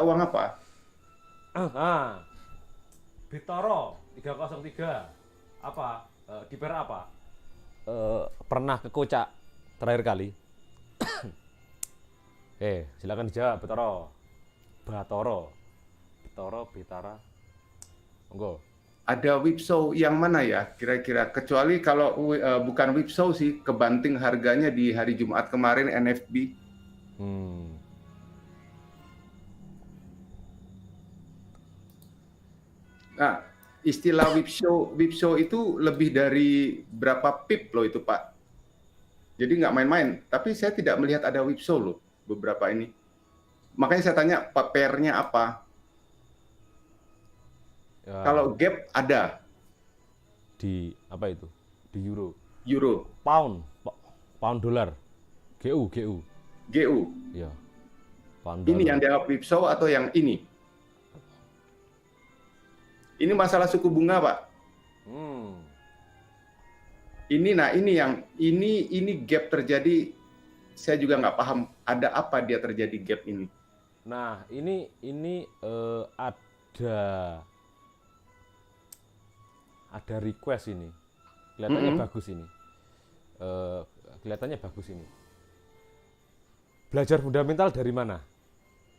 uang apa? Ah, Bitoro 303 apa? Di Perak apa? Pernah ke Kocak terakhir kali. Silakan dijawab. Bitoro, Batoro, Bitoro, Bitara, monggo. Ada whip show yang mana ya kira-kira? Kecuali kalau bukan whip show sih, kebanting harganya di hari Jumat kemarin NFB. Hmm. Nah, istilah whip show itu lebih dari berapa pip loh itu Pak. Jadi nggak main-main. Tapi saya tidak melihat ada whip show loh beberapa ini. Makanya saya tanya papernya apa. Ya, Kalau gap ada di apa itu? Di euro, euro, pound, pound dolar, GU. GU. Ya, pound Ini dollar. yang dianggap whip show atau yang ini? Ini masalah suku bunga Pak. Hmm. Ini gap terjadi. Saya juga nggak paham ada apa dia terjadi gap ini. Nah, ini ada request ini. Kelihatannya Mm-mm. bagus ini. Eh, Kelihatannya bagus ini. Belajar fundamental dari mana?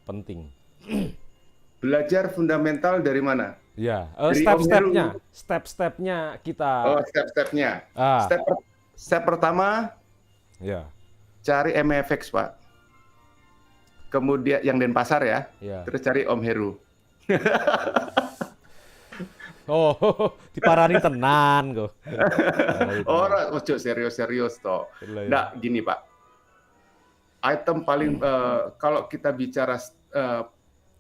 Penting. Belajar fundamental dari mana? Ya, Dari Om Heru. step-stepnya kita. Oh, step-stepnya. Ah, Step, step pertama, ya, cari MEFX, Pak. Kemudian yang Denpasar ya. ya. Terus cari Om Heru. Oh, diparani tenan kok. Diparani tenan. Orang, ojo serius-serius toh. Gila ya. Nggak, gini Pak. Item paling kalau kita bicara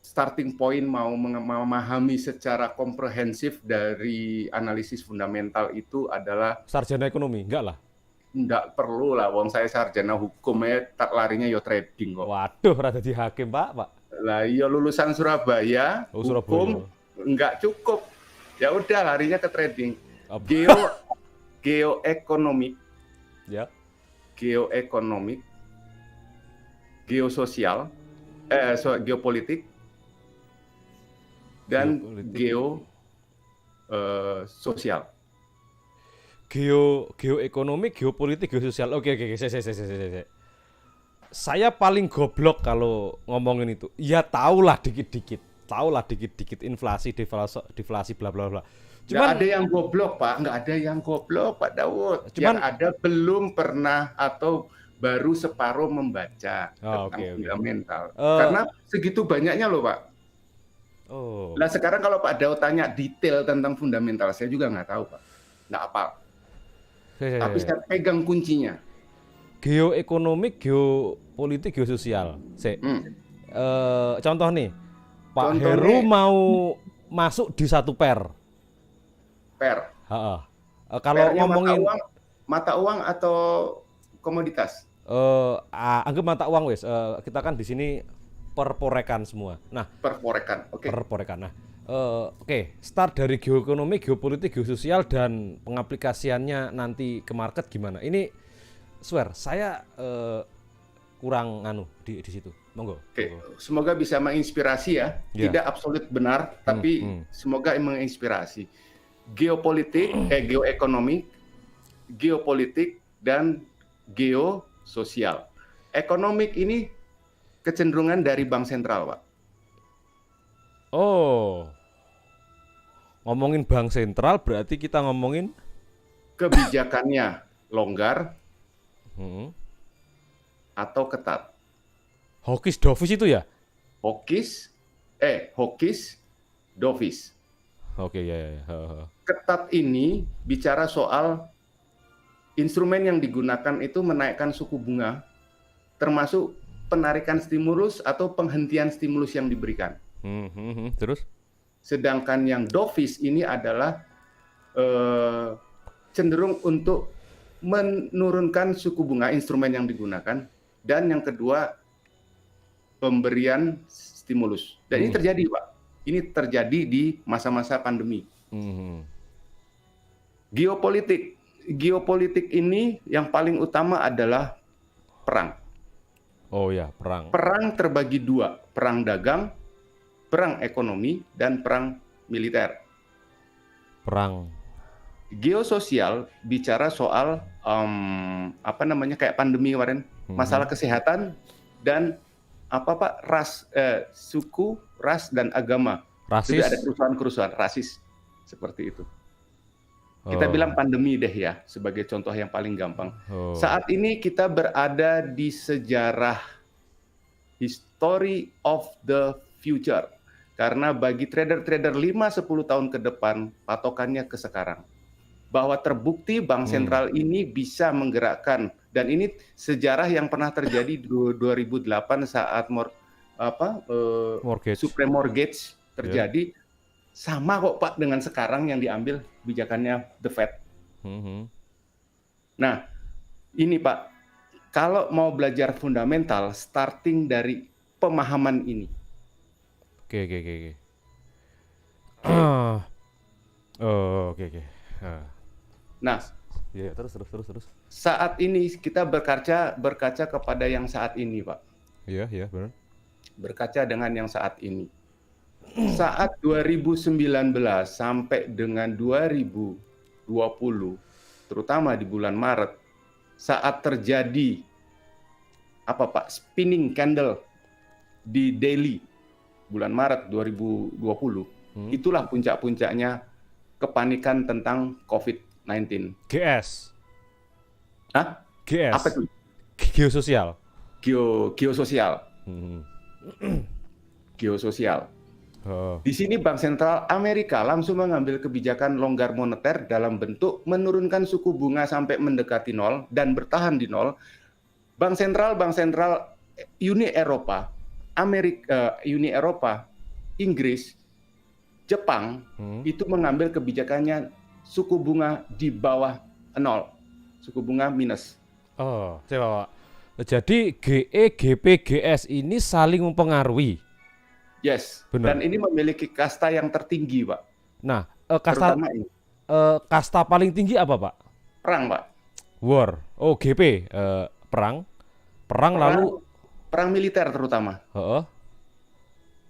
starting point mau memahami secara komprehensif dari analisis fundamental itu adalah Sarjana ekonomi, enggak lah. nggak perlu lah. Wong saya sarjana hukum ya, tak larinya yo trading kok. Waduh, rada di hakim, Pak. Lah iya lulusan Surabaya, Oh, hukum Surabaya. nggak cukup. Ya udah larinya ke trading. Apa? Geo geoekonomik, Ya. geoekonomik, geososial, geopolitik dan Geopolitik. sosial. Geoekonomi, geopolitik, geososial. Oke, oke, oke. Saya paling goblok kalau ngomongin itu. Ya tahulah dikit-dikit. Tahulah dikit-dikit inflasi, deflasi bla bla bla. Nggak Cuman ada yang goblok, Pak. Nggak ada yang goblok, Pak Daud. Yang cuman ada belum pernah atau baru separuh membaca oke tentang oke. fundamental. Eh, Karena segitu banyaknya loh, Pak. oh. Nah sekarang kalau Pak Daud tanya detail tentang fundamental, saya juga nggak tahu, Pak. Nggak apa. Tapi saya pegang kuncinya. Geoekonomi, geopolitik, geososial. Hmm. Contoh nih, Pak Heru Contohnya mau masuk di satu per. per. Ha-ha. Kalau Pernya ngomongin mata uang atau komoditas? anggap mata uang wes. Kita kan di sini perporekan semua. Nah, Perforekan. Oke. perporekan. Nah, oke, start dari geoekonomi, geopolitik, geososial dan pengaplikasiannya nanti ke market gimana? Ini swear saya kurang anu di situ. Monggo. Oke, Monggo. semoga bisa menginspirasi ya. Ya. Tidak absolut benar, tapi semoga menginspirasi. Geoekonomi, geopolitik, dan geososial. Ekonomik ini kecenderungan dari bank sentral, Pak. Oh, ngomongin bank sentral berarti kita ngomongin Kebijakannya longgar hmm, atau ketat. hawkish dovish itu ya? Hawkish, dovish. Oke, ya, ya, ya. Ketat ini bicara soal instrumen yang digunakan itu menaikkan suku bunga, termasuk penarikan stimulus atau penghentian stimulus yang diberikan. Terus? Sedangkan yang dovish ini adalah cenderung untuk menurunkan suku bunga instrumen yang digunakan, dan yang kedua pemberian stimulus. Dan ini terjadi, Pak. Ini terjadi di masa-masa pandemi. Geopolitik ini yang paling utama adalah perang. Oh ya, perang. Perang terbagi dua, perang dagang perang ekonomi dan perang militer. Perang. Geososial bicara soal kayak pandemi kemarin, masalah kesehatan dan suku, ras dan agama. Rasis. Sudah ada kerusuhan-kerusuhan rasis seperti itu. Kita Oh. bilang pandemi deh ya, sebagai contoh yang paling gampang. Oh. Saat ini kita berada di sejarah history of the future. Karena bagi trader-trader 5-10 tahun ke depan, patokannya ke sekarang. Bahwa terbukti bank sentral ini bisa menggerakkan, dan ini sejarah yang pernah terjadi di 2008 saat Mortgage. supreme mortgage terjadi, sama kok Pak dengan sekarang yang diambil kebijakannya The Fed. Nah, ini Pak, kalau mau belajar fundamental, starting dari pemahaman ini. Oke. Oke. Nah, Ya, terus. saat ini kita berkaca kepada yang saat ini, Pak. Iya, benar. Berkaca dengan yang saat ini. Saat 2019 sampai dengan 2020, terutama di bulan Maret, saat terjadi spinning candle di daily bulan Maret 2020, itulah puncak-puncaknya kepanikan tentang COVID-19. GS. Hah? GS. Apa itu? Geososial. Geososial. Geososial. Oh. Di sini Bank Sentral Amerika langsung mengambil kebijakan longgar moneter dalam bentuk menurunkan suku bunga sampai mendekati nol dan bertahan di nol. Bank sentral Uni Eropa, Uni Eropa, Inggris, Jepang itu mengambil kebijakannya suku bunga di bawah nol, suku bunga minus. Oh, saya Pak. Jadi GE, GP, GS ini saling mempengaruhi. Yes, benar. Dan ini memiliki kasta yang tertinggi, Pak. Nah, kasta paling tinggi apa, Pak? Perang, Pak. War. Oh, GP, perang lalu perang militer terutama.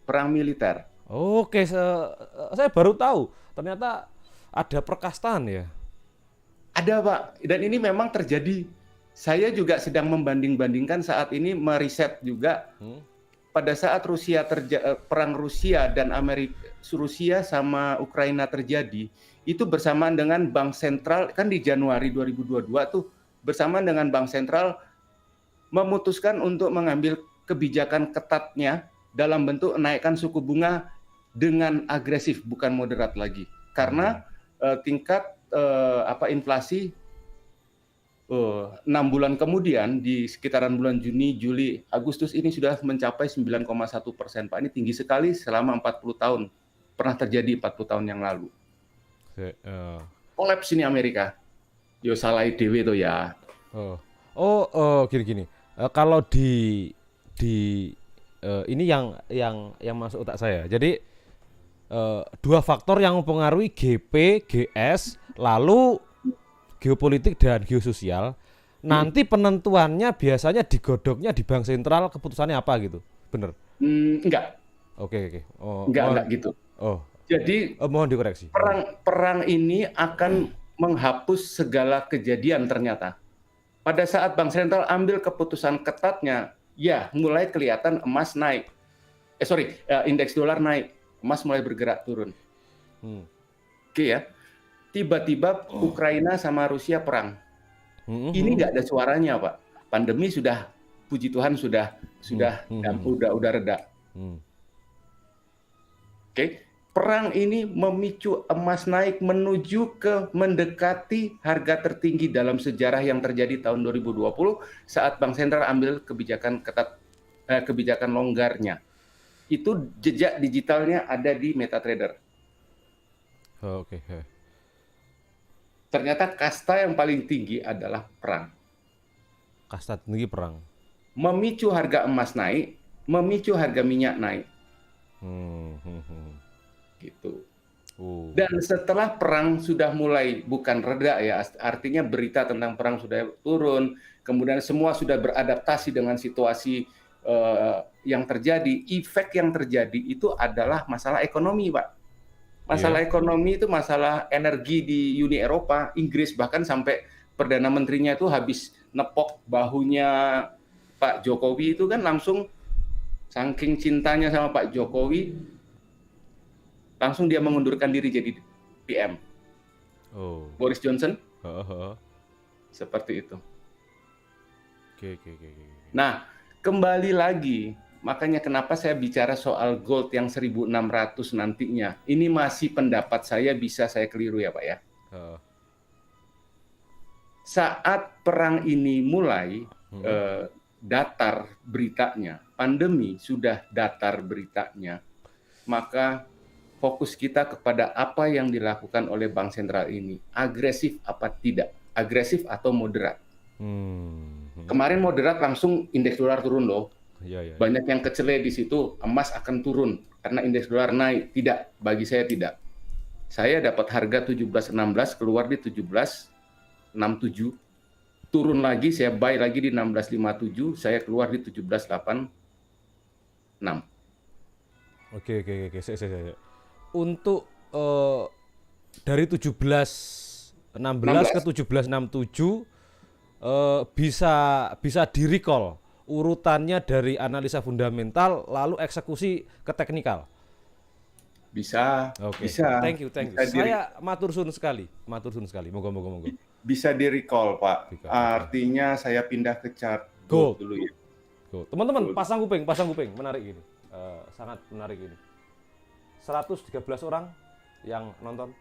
Perang militer. Oke, saya baru tahu. Ternyata ada perkastaan ya. Ada, Pak. Dan ini memang terjadi. Saya juga sedang membanding-bandingkan saat ini, meriset juga. Pada saat perang Rusia dan Rusia sama Ukraina terjadi, itu bersamaan dengan Bank Sentral, kan di Januari 2022 tuh, bersamaan dengan Bank Sentral memutuskan untuk mengambil kebijakan ketatnya dalam bentuk naikkan suku bunga dengan agresif, bukan moderat lagi. Karena tingkat inflasi 6 bulan kemudian di sekitaran bulan Juni, Juli, Agustus ini sudah mencapai 9,1%, Pak. Ini tinggi sekali selama 40 tahun. Pernah terjadi 40 tahun yang lalu. Kolaps ini Amerika. Yo salah dewe itu ya. Gini. Kalau di ini yang masuk otak saya. Jadi dua faktor yang mempengaruhi GP, GS, lalu geopolitik dan geososial. Nanti penentuannya biasanya digodoknya di bank sentral, keputusannya apa gitu, bener? Enggak. Oke. Enggak gitu. Jadi mohon dikoreksi. Perang ini akan menghapus segala kejadian ternyata. Pada saat bank sentral ambil keputusan ketatnya, ya mulai kelihatan emas naik. Indeks dolar naik, emas mulai bergerak turun. Oke ya. Tiba-tiba Ukraina sama Rusia perang. Ini nggak ada suaranya, Pak. Pandemi sudah, puji Tuhan sudah reda. Oke, perang ini memicu emas naik menuju ke mendekati harga tertinggi dalam sejarah yang terjadi tahun 2020 saat Bank Sentral ambil kebijakan longgarnya. Itu jejak digitalnya ada di MetaTrader. Oke. Ternyata kasta yang paling tinggi adalah perang. Kasta tinggi perang. Memicu harga emas naik, memicu harga minyak naik. Gitu. Dan setelah perang sudah mulai bukan reda ya, artinya berita tentang perang sudah turun, kemudian semua sudah beradaptasi dengan situasi yang terjadi, efek yang terjadi itu adalah masalah ekonomi, Pak. Masalah ekonomi itu masalah energi di Uni Eropa, Inggris, bahkan sampai Perdana Menterinya itu habis nepok bahunya Pak Jokowi itu kan langsung saking cintanya sama Pak Jokowi, langsung dia mengundurkan diri jadi PM. Oh. Boris Johnson, Heeh. seperti itu. Oke. Nah, kembali lagi, makanya kenapa saya bicara soal gold yang 1.600 nantinya. Ini masih pendapat saya, bisa saya keliru ya Pak ya. Heeh. Saat perang ini mulai, datar beritanya, pandemi sudah datar beritanya, maka fokus kita kepada apa yang dilakukan oleh Bank Sentral ini. Agresif apa tidak? Agresif atau moderat? Kemarin moderat langsung indeks dolar turun loh. Iya. Banyak yang kecele di situ, emas akan turun karena indeks dolar naik. Tidak, bagi saya tidak. Saya dapat harga 17.16, keluar di 17.67. Turun lagi, saya buy lagi di 16.57, saya keluar di 17.86. Oke. Saya. Untuk dari 17.16 ke 17.67 bisa di-recall urutannya dari analisa fundamental lalu eksekusi ke teknikal. Bisa, Oke. bisa. Thank you. Bisa Saya matur suwun sekali. Monggo. bisa di-recall, Pak. Recall, Artinya saya pindah ke chart Gold. dulu ya. Go. Teman-teman, pasang kuping, menarik ini. Sangat menarik ini. 113 orang yang nonton.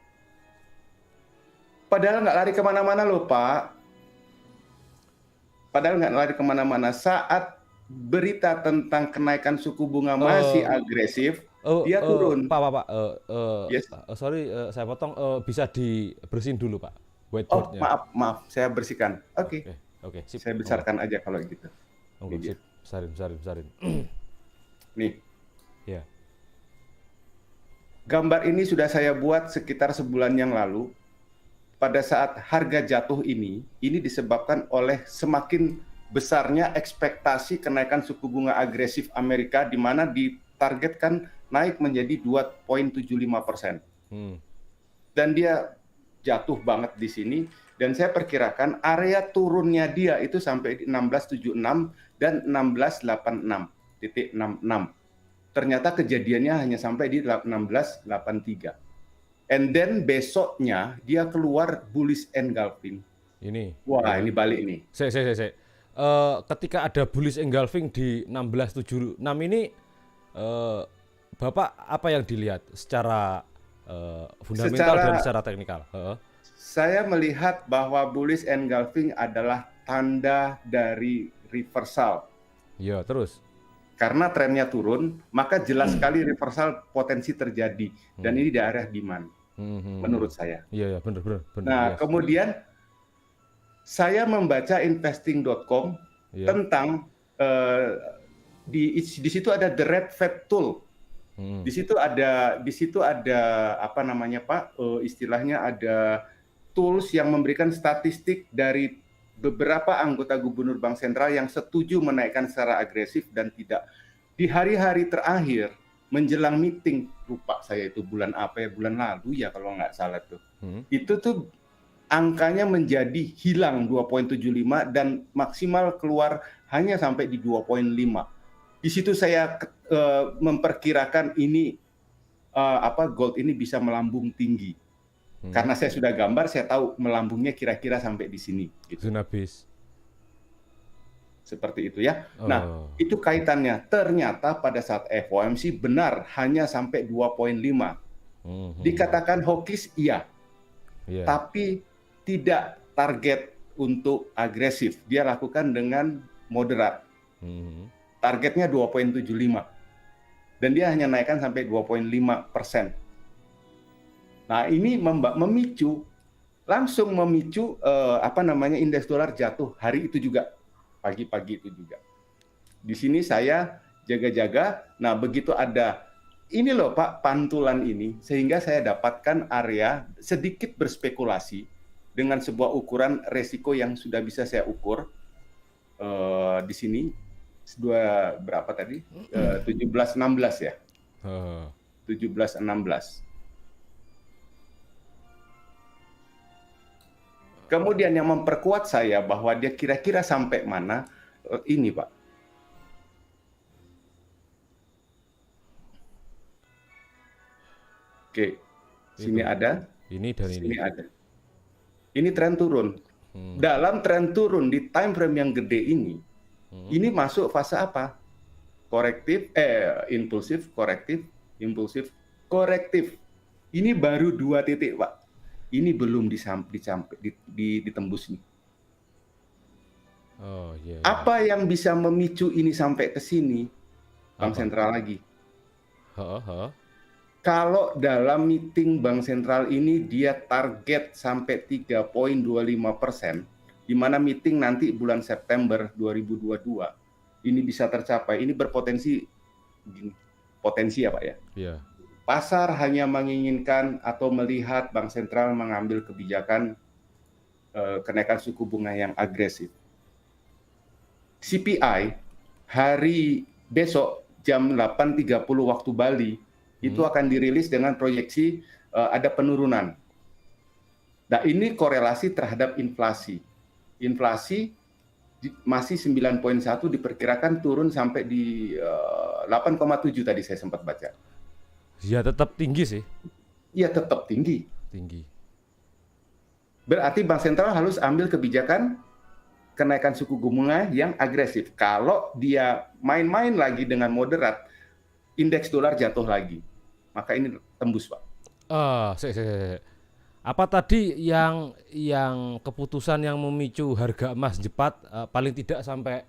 Padahal nggak lari kemana-mana loh, Pak. Saat berita tentang kenaikan suku bunga masih agresif, dia turun. Pak. Yes. Sorry, saya potong. Bisa dibersihin dulu, Pak. Oh, Whiteboardnya. maaf, saya bersihkan. Oke. Oke, sip. Saya besarkan aja kalau gitu. Monggo, sip. Besarin. Nih, Ya. gambar ini sudah saya buat sekitar sebulan yang lalu. Pada saat harga jatuh ini disebabkan oleh semakin besarnya ekspektasi kenaikan suku bunga agresif Amerika, di mana ditargetkan naik menjadi 2,75%. Dan dia jatuh banget di sini, dan saya perkirakan area turunnya dia itu sampai di 1676 dan 1686.66. Ternyata kejadiannya hanya sampai di 1683. And then besoknya dia keluar bullish engulfing. Ini. Wah, ini balik nih. Saya. Ketika ada bullish engulfing di 1676 ini, Bapak apa yang dilihat secara fundamental dan secara teknikal? Saya melihat bahwa bullish engulfing adalah tanda dari reversal. Iya, terus? Karena trennya turun, maka jelas sekali reversal potensi terjadi. Dan ini di area demand, menurut saya. Iya, benar. Nah, kemudian saya membaca investing.com tentang di situ ada the red fat tool. Di situ ada apa namanya Pak? Istilahnya ada tools yang memberikan statistik dari beberapa anggota gubernur Bank Sentral yang setuju menaikkan secara agresif dan tidak. Di hari-hari terakhir menjelang meeting, lupa saya itu bulan apa ya, bulan lalu ya kalau nggak salah tuh. Itu tuh angkanya menjadi hilang 2,75 dan maksimal keluar hanya sampai di 2,5. Di situ saya memperkirakan ini gold ini bisa melambung tinggi. Karena saya sudah gambar, saya tahu melambungnya kira-kira sampai di sini. Gitu. Zona base. Seperti itu ya. Nah, itu kaitannya. Ternyata pada saat FOMC benar hanya sampai 2,5. Dikatakan hawkish, iya. Tapi tidak target untuk agresif. Dia lakukan dengan moderat. Targetnya 2,75. Dan dia hanya naikkan sampai 2,5%. Nah, ini langsung memicu indeks dolar jatuh hari itu juga, pagi-pagi itu juga. Di sini saya jaga-jaga. Nah, begitu ada ini loh Pak, pantulan ini, sehingga saya dapatkan area sedikit berspekulasi dengan sebuah ukuran resiko yang sudah bisa saya ukur di sini. berapa tadi? 17-16 ya. Heeh. 17-16. Kemudian yang memperkuat saya bahwa dia kira-kira sampai mana, ini Pak. Oke, sini Itu. ada, Ini dan sini ini. ada. Ini tren turun. Dalam tren turun di time frame yang gede ini masuk fase apa? Korektif, impulsif, korektif, impulsif, korektif. Ini baru 2 titik, Pak. Ini belum ditembus nih. Oh iya. Apa yang bisa memicu ini sampai ke sini? Bank Apa? sentral lagi. Heeh. Kalau dalam meeting Bank Sentral ini dia target sampai 3,25%, di mana meeting nanti bulan September 2022 ini bisa tercapai. Ini berpotensi, potensi ya Pak ya. Iya. Pasar hanya menginginkan atau melihat Bank Sentral mengambil kebijakan kenaikan suku bunga yang agresif. CPI hari besok jam 8.30 waktu Bali itu akan dirilis dengan proyeksi ada penurunan. Nah, ini korelasi terhadap inflasi. Inflasi masih 9,1 diperkirakan turun sampai di 8,7 tadi saya sempat baca. Ya tetap tinggi sih. Iya, tetap tinggi. Tinggi. Berarti Bank Sentral harus ambil kebijakan kenaikan suku bunga yang agresif. Kalau dia main-main lagi dengan moderat, indeks dolar jatuh lagi. Maka ini tembus, Pak. Apa tadi yang keputusan yang memicu harga emas cepat paling tidak sampai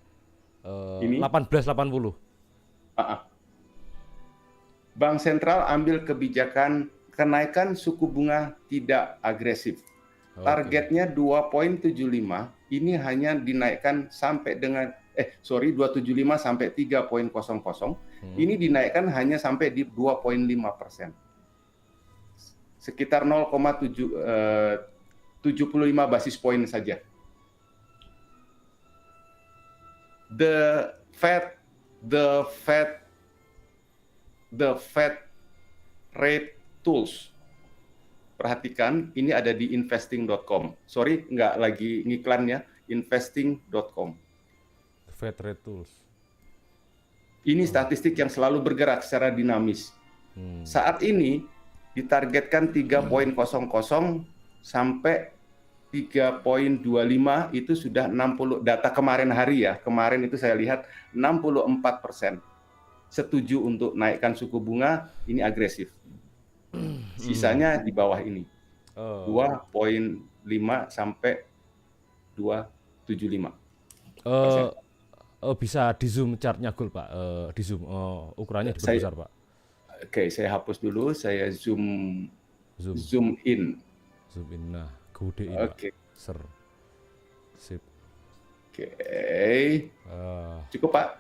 Ini? 1880? Bank Sentral ambil kebijakan kenaikan suku bunga tidak agresif. Targetnya 2,75, ini hanya dinaikkan sampai dengan 275 sampai 3,00. Ini dinaikkan hanya sampai di 2,5%. Sekitar 0,75 basis point saja. The Fed Rate Tools. Perhatikan, ini ada di investing.com. Sorry, nggak lagi ngiklannya, investing.com. Fed Rate Tools. Ini statistik yang selalu bergerak secara dinamis. Saat ini ditargetkan 3,00 sampai 3,25 itu sudah 60, data kemarin hari ya, kemarin itu saya lihat 64% setuju untuk naikkan suku bunga, ini agresif. Sisanya di bawah ini, 2,5 sampai 2,75. Bisa di zoom chartnya Gul Pak, di zoom, ukurannya diperbesar Pak. Oke, saya hapus dulu, saya zoom in. Zoom in, nah, gedein Oke. Pak. Sip. Oke. Cukup Pak?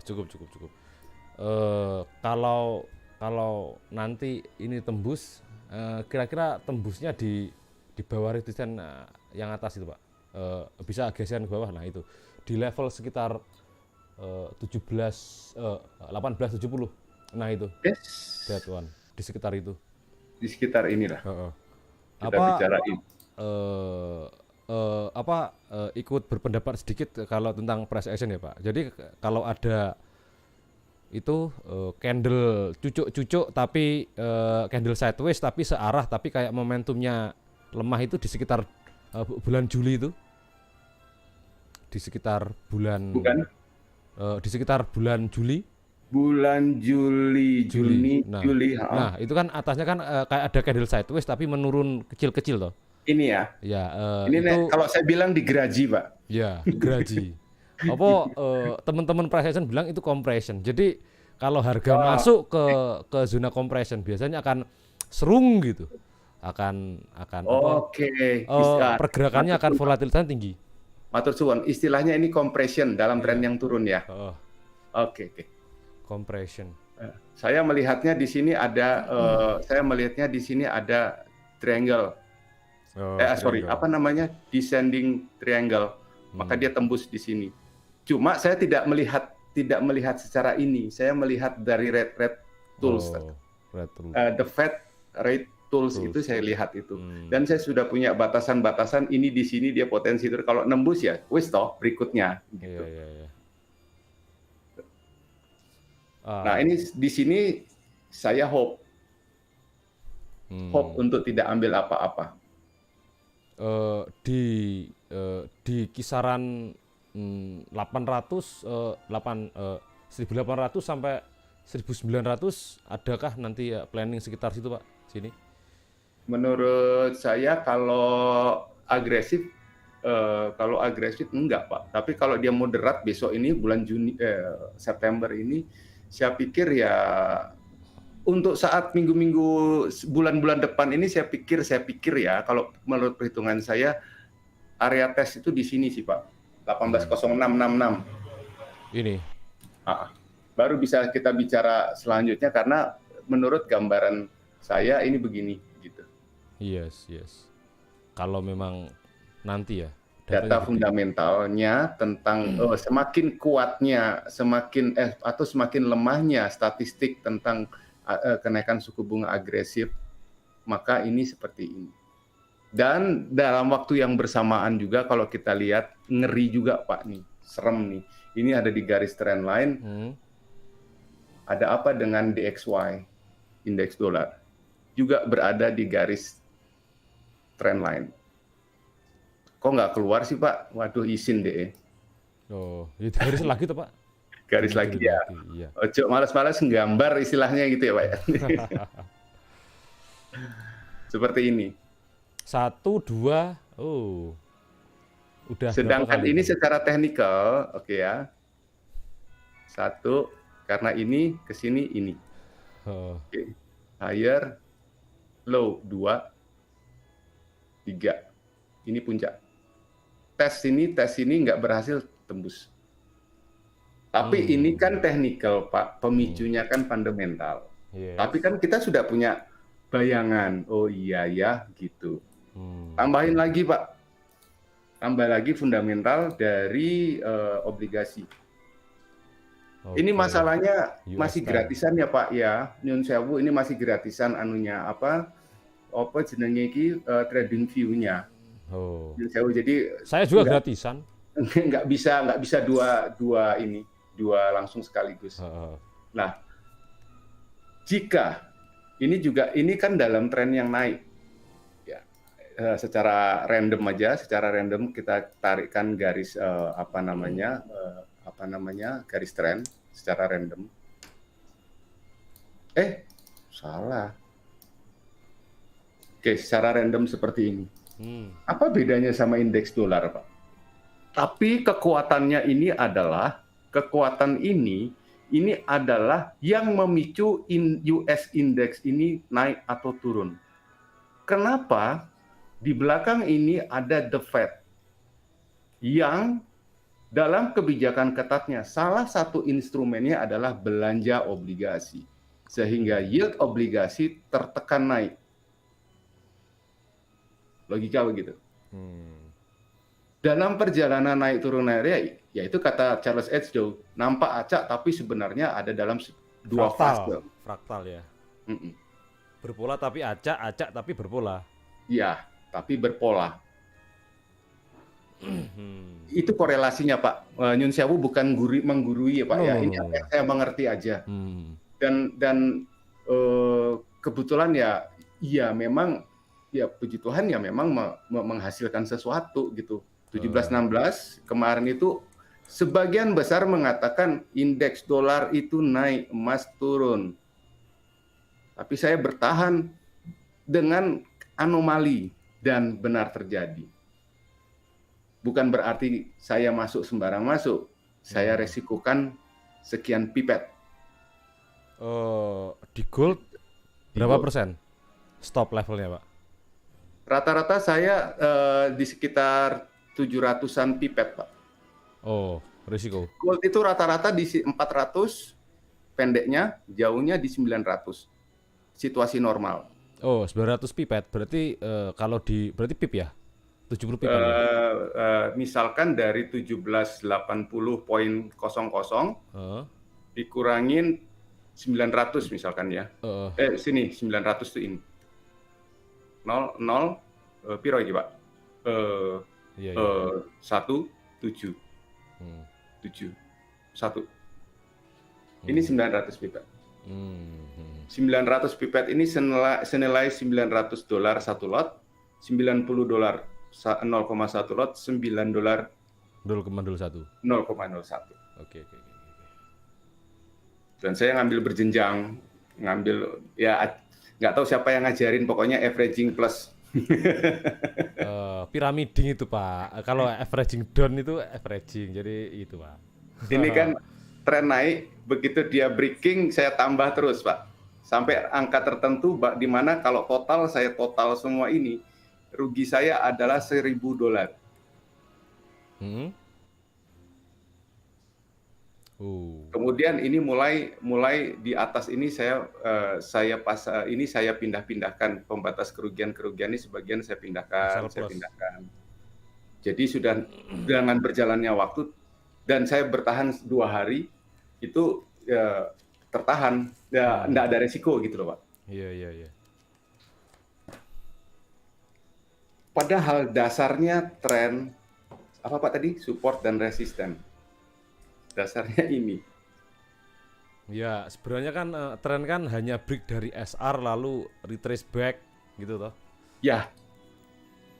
Cukup. Kalau nanti ini tembus, kira-kira tembusnya di bawah resisten yang atas itu Pak, bisa geseran ke bawah, nah itu di level sekitar 1870, nah itu that one di sekitar itu, di sekitar inilah kita bicarain. Ikut berpendapat sedikit kalau tentang price action ya Pak. Jadi kalau ada itu candle cucuk tapi candle sideways tapi searah tapi kayak momentumnya lemah itu di sekitar bulan Juli itu, di sekitar bulan di sekitar bulan Juli, Juni. Nah itu kan atasnya kan kayak ada candle sideways tapi menurun kecil-kecil toh. Ini ya. Ini itu, kalau saya bilang digeraji Pak. Ya, geraji. Teman-teman price action bilang itu compression. Jadi kalau harga masuk ke zona compression biasanya akan serung gitu. Pergerakannya akan volatilitasnya tinggi. Matur suwun, istilahnya ini compression dalam tren yang turun ya. Oke. Compression. Saya melihatnya di sini ada triangle. Descending triangle. Maka dia tembus di sini. Cuma saya tidak melihat secara ini. Saya melihat dari red tools. Red rule. The Fed rate tools itu saya lihat itu. Dan saya sudah punya batasan-batasan ini di sini dia potensi itu kalau nembus ya wis toh berikutnya gitu. Iya. Nah, ini di sini saya hope untuk tidak ambil apa-apa. Di kisaran 1800 sampai 1900 adakah nanti ya planning sekitar situ Pak sini? Menurut saya kalau agresif enggak Pak. Tapi kalau dia moderat besok ini bulan September ini saya pikir ya untuk saat minggu-minggu bulan-bulan depan ini saya pikir ya kalau menurut perhitungan saya area tes itu di sini sih Pak. 180666. Ini. Baru bisa kita bicara selanjutnya karena menurut gambaran saya ini begini gitu. Yes. Kalau memang nanti ya Data fundamentalnya tentang semakin kuatnya, atau semakin lemahnya statistik tentang kenaikan suku bunga agresif, maka ini seperti ini. Dan dalam waktu yang bersamaan juga kalau kita lihat ngeri juga Pak nih, serem nih. Ini ada di garis trend line. Ada apa dengan DXY, indeks dolar? Juga berada di garis trend line. Kok nggak keluar sih Pak? Waduh, izin deh. Itu garis lagi tuh Pak. Garis lagi ya. Iya. Ojo malas-malas nggambar istilahnya gitu ya Pak. Seperti ini. 1, 2, udah. Sedangkan ini secara teknikal, oke ya. 1, karena ini ke sini ini. Oke. Higher, low 2, 3. Ini puncak. Tes ini nggak berhasil tembus. Tapi ini kan teknikal Pak, pemicunya kan fundamental. Yes. Tapi kan kita sudah punya bayangan, oh iya ya gitu. Tambahin lagi Pak, tambah lagi fundamental dari obligasi. Ini masalahnya masih gratisan ya Pak ya, nyun sewu ini masih gratisan anunya apa jenenge iki trading view-nya. Jadi saya juga gratisan. nggak bisa dua langsung sekaligus. Nah, jika ini kan dalam tren yang naik, ya secara random kita tarikkan garis garis tren secara random. Salah. Oke, secara random seperti ini. Apa bedanya sama indeks dolar, Pak? Tapi kekuatan ini adalah yang memicu US index ini naik atau turun. Kenapa? Di belakang ini ada The Fed yang dalam kebijakan ketatnya salah satu instrumennya adalah belanja obligasi, sehingga yield obligasi tertekan naik. Logika begitu. Dalam perjalanan naik turun area, yaitu kata Charles H. nampak acak tapi sebenarnya ada dalam dua fase. Fraktal ya. Berpola tapi acak tapi berpola. Iya, tapi berpola. Itu korelasinya Pak. Nyun Sewu bukan menggurui ya Pak ya. Ini apa yang saya mengerti aja. Dan kebetulan ya memang ya puji Tuhan ya memang menghasilkan sesuatu gitu. 17-16 kemarin itu sebagian besar mengatakan indeks dolar itu naik, emas turun. Tapi saya bertahan dengan anomali dan benar terjadi. Bukan berarti saya masuk sembarang masuk. Saya resikokan sekian pipet. Di gold berapa persen stop levelnya Pak? Rata-rata saya di sekitar 700-an pipet, Pak. Risiko. Gold itu rata-rata di 400, pendeknya, jauhnya di 900. Situasi normal. 900 pipet, berarti berarti pip ya? 70 pipan ya? Misalkan dari 1780.00 Heeh. dikurangin 900 misalkan ya. Heeh. Sini 900 tuh ini. 0 piro iki, Pak? Iya, iya. 1 7 Hmm. 7 1. Ini Hmm. 900 pipet. Hmm. 900 pipet ini senilai $900 satu lot, $90 0,1 lot, $9 0,01. 0,01. Oke, oke, oke. Dan saya ngambil berjenjang, ya nggak tahu siapa yang ngajarin, pokoknya averaging plus. Pyramiding itu Pak. Kalau averaging down itu averaging. Jadi itu Pak. Ini kan tren naik, begitu dia breaking saya tambah terus Pak. Sampai angka tertentu di mana kalau saya total semua ini, rugi saya adalah $1.000. Hmm. Kemudian ini mulai di atas ini saya pindah-pindahkan pembatas kerugian ini, sebagian saya pindahkan. Jadi sudah dengan berjalannya waktu dan saya bertahan 2 hari itu tertahan, ya enggak ada resiko gitu loh Pak. Iya, iya, iya. Padahal dasarnya tren apa Pak tadi? Support dan resisten. Dasarnya ini. Ya, sebenarnya kan tren kan hanya break dari SR lalu retrace back gitu toh. Ya.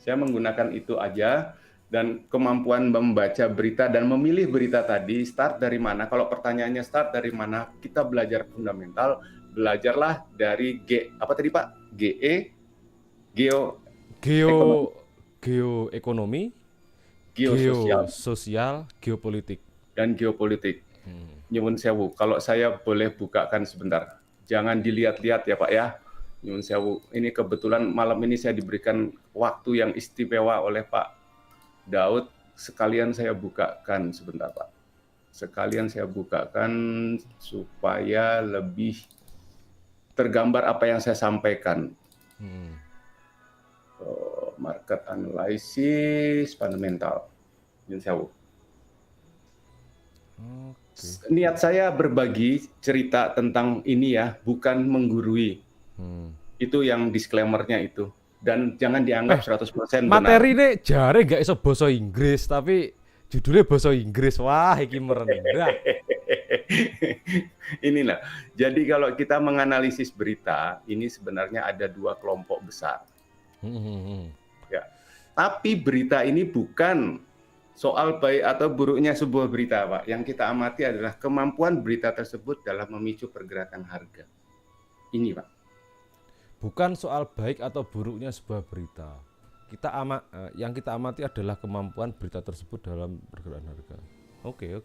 Saya menggunakan itu aja dan kemampuan membaca berita dan memilih berita tadi start dari mana? Kalau pertanyaannya start dari mana? Kita belajar fundamental, belajarlah dari apa tadi Pak? Geoekonomi, geososial, geopolitik. Dan geopolitik. Nyuwun sewu, kalau saya boleh bukakan sebentar. Jangan dilihat-lihat ya Pak ya. Nyuwun sewu. Ini kebetulan malam ini saya diberikan waktu yang istimewa oleh Pak Daud. Sekalian saya bukakan sebentar Pak. Sekalian saya bukakan supaya lebih tergambar apa yang saya sampaikan. Market analysis fundamental. Nyuwun sewu. Niat saya berbagi cerita tentang ini ya, bukan menggurui. Itu yang disclaimer-nya itu. Dan jangan dianggap 100% benar. Materi ini jare nggak iso basa Inggris, tapi judulnya basa Inggris. Wah, iki merendah. Inilah. Jadi kalau kita menganalisis berita, ini sebenarnya ada 2 kelompok besar. Ya. Tapi berita ini bukan soal baik atau buruknya sebuah berita, Pak. Yang kita amati adalah kemampuan berita tersebut dalam memicu pergerakan harga. Ini, Pak. Bukan soal baik atau buruknya sebuah berita. Yang kita amati adalah kemampuan berita tersebut dalam pergerakan harga. Oke.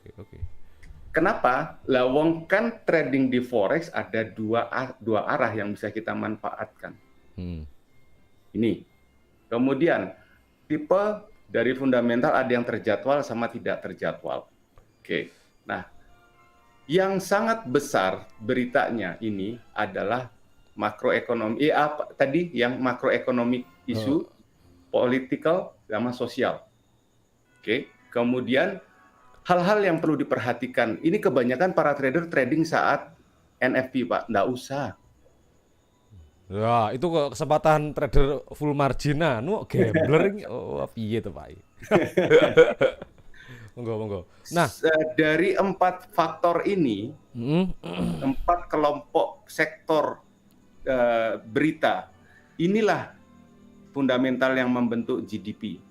Kenapa? Lawang kan trading di forex ada dua arah yang bisa kita manfaatkan. Ini. Kemudian tipe dari fundamental ada yang terjadwal sama tidak terjadwal. Oke. Nah, yang sangat besar beritanya ini adalah makroekonomi. Apa tadi yang makroekonomi isu, political sama sosial. Oke. Kemudian hal-hal yang perlu diperhatikan. Ini kebanyakan para trader trading saat NFP, Pak. Nggak usah. Ya, itu kok kesempatan trader full margin gambler. Oh, piye tuh, Pak? Monggo. Nah, dari 4 faktor ini, 4 kelompok sektor berita, inilah fundamental yang membentuk GDP.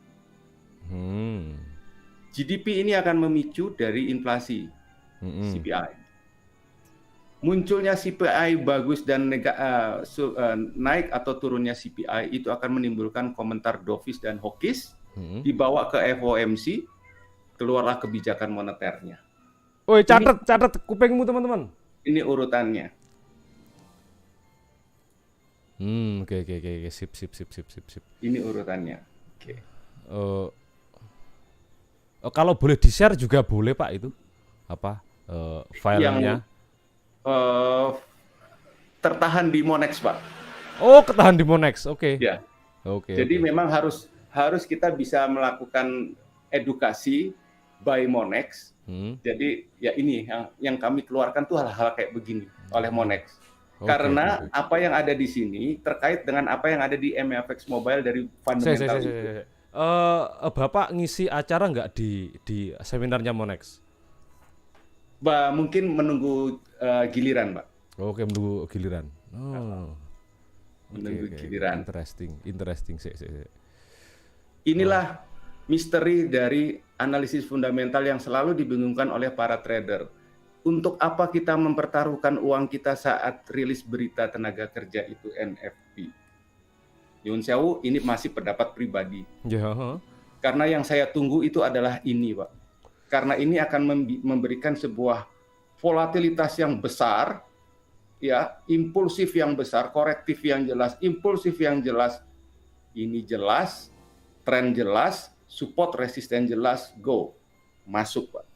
GDP ini akan memicu dari inflasi, CPI. Munculnya CPI bagus dan naik atau turunnya CPI itu akan menimbulkan komentar dovish dan hawkish, dibawa ke FOMC, keluarlah kebijakan moneternya. Oi, catat kupingmu teman-teman. Ini urutannya. Oke. Sip. Ini urutannya. Oke. Kalau boleh di-share juga boleh, Pak, itu. Apa? Filenya. Tertahan di Monex, Pak. Oh, ketahan di Monex. Oke. Ya. Oke. Jadi memang harus harus kita bisa melakukan edukasi by Monex. Jadi ya ini yang kami keluarkan tuh hal-hal kayak begini oleh Monex. Karena apa yang ada di sini terkait dengan apa yang ada di MFX Mobile dari fundamental itu. Bapak ngisi acara nggak di seminarnya Monex? Mungkin menunggu giliran, Pak. Oke, menunggu giliran. Menunggu giliran. Interesting. Inilah misteri dari analisis fundamental yang selalu dibingungkan oleh para trader. Untuk apa kita mempertaruhkan uang kita saat rilis berita tenaga kerja itu NFP? Yun Sewu, ini masih pendapat pribadi. Karena yang saya tunggu itu adalah ini, Pak. Karena ini akan memberikan sebuah volatilitas yang besar, ya, impulsif yang besar, korektif yang jelas, impulsif yang jelas. Ini jelas, tren jelas, support resisten jelas, go. Masuk, Pak.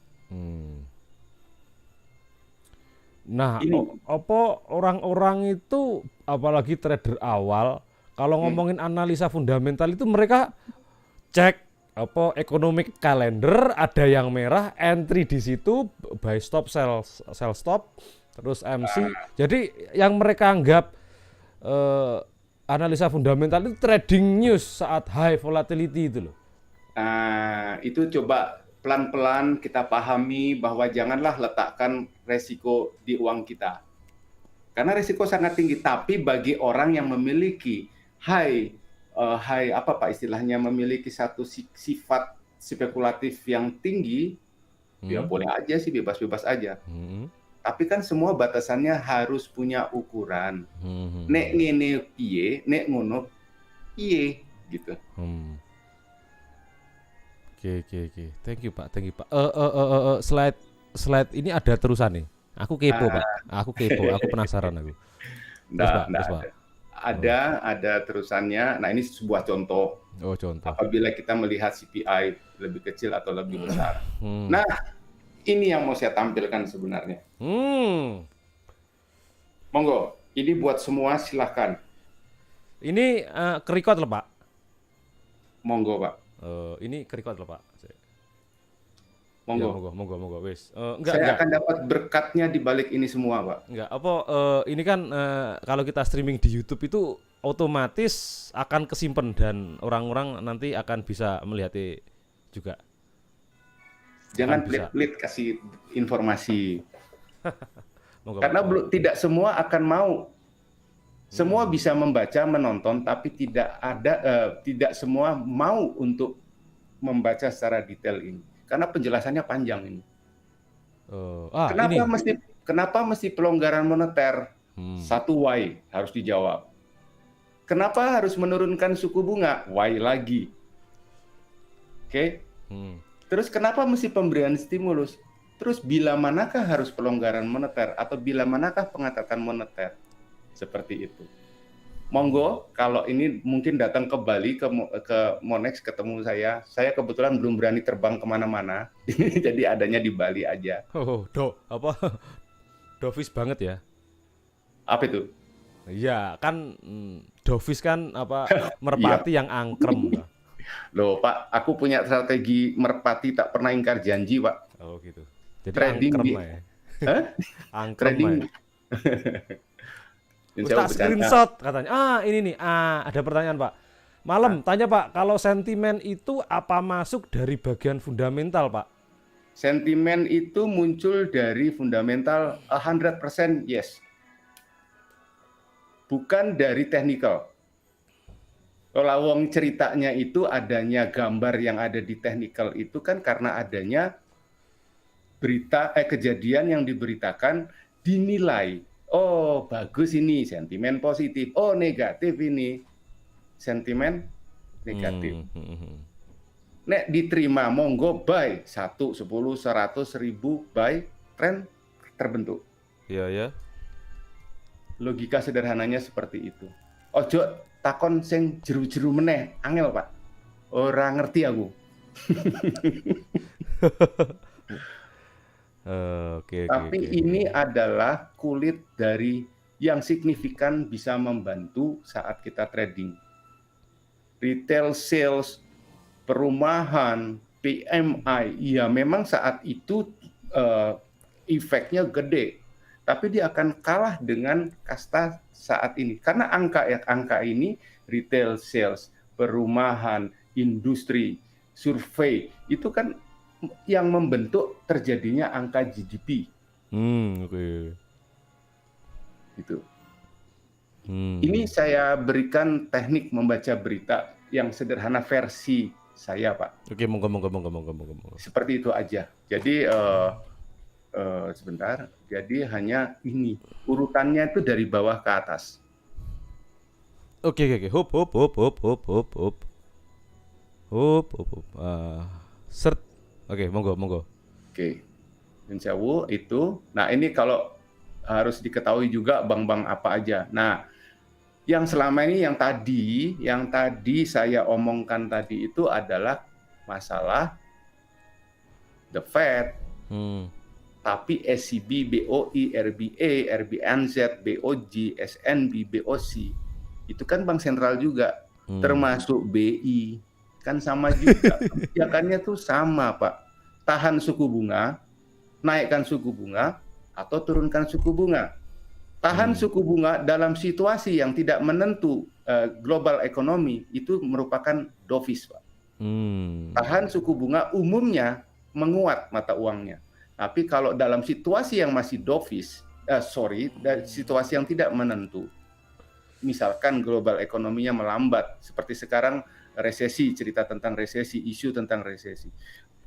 Nah, apa orang-orang itu, apalagi trader awal, kalau ngomongin analisa fundamental itu mereka cek apa economic calendar, ada yang merah, entry di situ, buy stop, sell stop, terus MC. Jadi yang mereka anggap analisa fundamental itu trading news saat high volatility itu loh. Itu coba pelan-pelan kita pahami bahwa janganlah letakkan resiko di uang kita. Karena resiko sangat tinggi, tapi bagi orang yang memiliki apa Pak istilahnya, memiliki satu sifat spekulatif yang tinggi, ya boleh aja sih, bebas-bebas aja. Tapi kan semua batasannya harus punya ukuran. Nek ngene piye, nek ngono piye gitu. Oke. Thank you Pak. Slide ini ada terusan nih. Aku kepo Pak. Aku penasaran aku. Terus Pak. Ada terusannya. Nah, ini sebuah contoh. Contoh. Apabila kita melihat CPI lebih kecil atau lebih besar. Nah, ini yang mau saya tampilkan sebenarnya. Monggo, ini buat semua silakan. Ini ke-record loh Pak. Monggo Pak. Ini ke-record loh Pak. Monggo. Ya, monggo wis. Saya akan dapat berkatnya di balik ini semua, Pak. Ini kan kalau kita streaming di YouTube itu otomatis akan kesimpan dan orang-orang nanti akan bisa melihatnya juga. Jangan pelit-pelit kasih informasi. Karena tidak semua akan mau. Semua bisa membaca, menonton, tapi tidak semua mau untuk membaca secara detail ini. Karena penjelasannya panjang ini. Kenapa mesti pelonggaran moneter? Satu why harus dijawab. Kenapa harus menurunkan suku bunga? Why lagi. Oke. Terus kenapa mesti pemberian stimulus? Terus bila manakah harus pelonggaran moneter atau bila manakah pengetatan moneter? Seperti itu. Monggo, kalau ini mungkin datang ke Bali, ke Monex ketemu saya kebetulan belum berani terbang kemana-mana, jadi adanya di Bali aja. Dovis banget ya? Apa itu? Iya, kan dovis kan merpati yang angkrem. Loh Pak, aku punya strategi merpati tak pernah ingkar janji Pak. Oh gitu. Jadi trading angkrem ya? Angkrem trading. Ustaz screenshot katanya. Ini nih. Ada pertanyaan Pak. Malam tanya Pak, kalau sentimen itu apa masuk dari bagian fundamental Pak? Sentimen itu muncul dari fundamental 100% yes. Bukan dari technical. Kalau wong ceritanya itu adanya gambar yang ada di technical itu kan karena adanya kejadian yang diberitakan dinilai. Oh, bagus ini sentimen positif. Oh, negatif ini sentimen negatif. Nek diterima monggo buy 1, 10, 100, 1000 buy, tren terbentuk. Iya ya. Logika sederhananya seperti itu. Ojo takon sing jeru-jeru meneh, angel Pak. Ora ngerti aku. Tapi ini adalah kulit dari yang signifikan bisa membantu saat kita trading. Retail sales perumahan, PMI, ya memang saat itu efeknya gede, tapi dia akan kalah dengan kasta saat ini karena angka ini retail sales, perumahan, industri, survei itu kan yang membentuk terjadinya angka GDP Oke. gitu. Hmm. Ini saya berikan teknik membaca berita yang sederhana versi saya, Pak. Oke, monggo. Seperti itu aja. Jadi sebentar. Jadi hanya ini urutannya itu dari bawah ke atas. Oke. Hop. Sert. Oke, monggo. Oke. Insyaallah itu. Nah, ini kalau harus diketahui juga bank-bank apa aja. Nah, yang selama ini yang tadi saya omongkan tadi itu adalah masalah the Fed, tapi SCB, BOI, RBA, RBNZ, BOJ, SNB, BOC itu kan bank sentral juga, termasuk BI kan sama juga. Kebijakannya tuh sama, Pak. Tahan suku bunga, naikkan suku bunga, atau turunkan suku bunga. Tahan suku bunga dalam situasi yang tidak menentu global ekonomi itu merupakan dovish, Pak. Tahan suku bunga umumnya menguat mata uangnya. Tapi kalau dalam situasi yang masih dovish, situasi yang tidak menentu, misalkan global ekonominya melambat, seperti sekarang resesi, cerita tentang resesi, isu tentang resesi.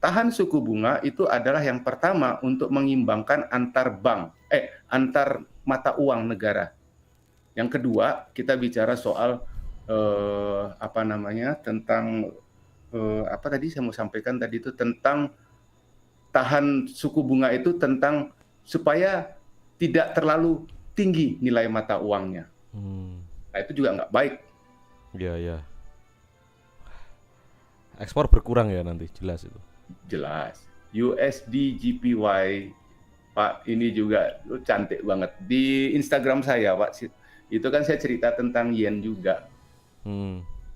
Tahan suku bunga itu adalah yang pertama untuk mengimbangkan antar mata uang negara. Yang kedua, kita bicara soal tentang apa tadi saya mau sampaikan tadi itu tentang tahan suku bunga itu tentang supaya tidak terlalu tinggi nilai mata uangnya. Nah, itu juga nggak baik. Iya. Ekspor berkurang ya nanti, jelas itu. Jelas. USD JPY, Pak, ini juga cantik banget. Di Instagram saya, Pak, itu kan saya cerita tentang yen juga.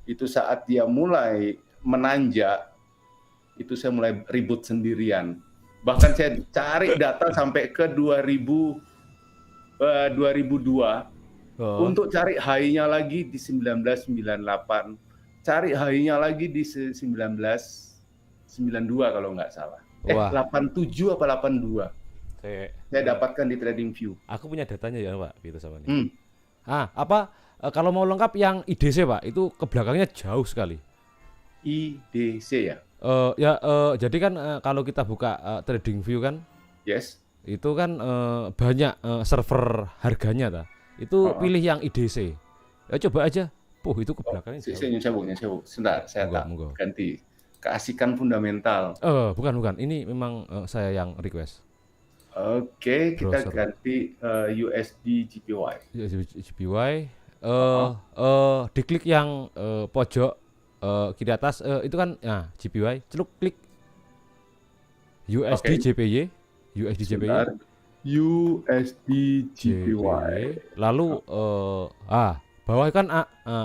Itu saat dia mulai menanjak, itu saya mulai ribut sendirian. Bahkan saya cari data sampai ke 2002 untuk cari high-nya lagi di 1998, cari high-nya lagi di 1992 kalau nggak salah. 87 apa 82. Saya dapatkan di TradingView. Aku punya datanya ya, Pak, gitu sama ini. Kalau mau lengkap yang IDC, Pak, itu ke belakangnya jauh sekali. IDC ya? Jadi kan kalau kita buka TradingView kan, yes, itu kan banyak server harganya ta. Itu pilih yang IDC. Ya coba aja. Itu ke belakangnya jauh. Nyebuk. Sebentar, saya ganti. Keasikan fundamental. Bukan. Ini memang saya yang request. Oke, kita ganti USD JPY. JPY. Diklik yang pojok kiri atas itu kan JPY. Celuk klik USD JPY. USD JPY. Lalu bawah kan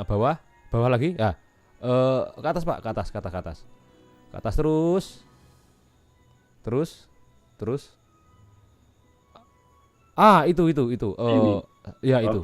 bawah lagi ke atas, Pak, ke atas terus itu ya itu